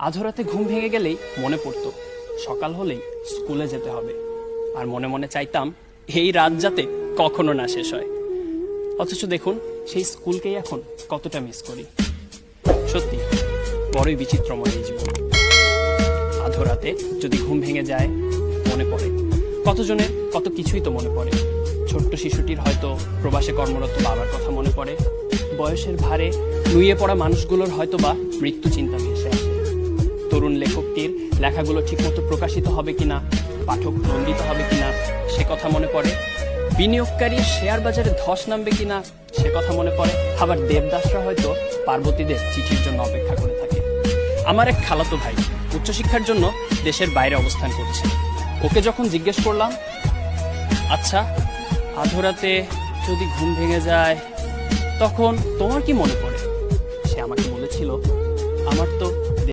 আধরাতে ঘুম ভেঙে গেলেই মনে পড়তো সকাল হলেই স্কুলে যেতে হবে, আর মনে মনে চাইতাম এই রাত যাতে কখনো না শেষ হয়। অথচ দেখুন সেই স্কুলকেই এখন কতটা মিস করি। সত্যি বড়ই বিচিত্রময় এই জীবন। আধরাতে যদি ঘুম ভেঙে যায় মনে পড়ে কতজনের কত কিছুই তো মনে পড়ে। ছোট্ট শিশুটির হয়তো প্রবাসে কর্মরত বাবার কথা মনে পড়ে, বয়সের ভারে নুয়ে পড়া মানুষগুলোর হয়তো বা মৃত্যু চিন্তা ভেসে আসে। তরুণ লেখকটির লেখাগুলো ঠিকমতো প্রকাশিত হবে কিনা, পাঠক নন্দিত হবে কিনা সে কথা মনে পড়ে। বিনিয়োগকারী শেয়ার বাজারে ধস নামবে কিনা সে কথা মনে পড়ে। আবার দেবদাসরা হয়তো পার্বতীদের চিঠির জন্য অপেক্ষা করে থাকে। আমার এক খালাতো ভাই উচ্চশিক্ষার জন্য দেশের বাইরে অবস্থান করছে। ওকে যখন জিজ্ঞেস করলাম, আচ্ছা আধরাতে যদি ঘুম ভেঙে যায় তখন তোমার কি মনে পড়ে, সে আমাকে বলেছিল, আমার তো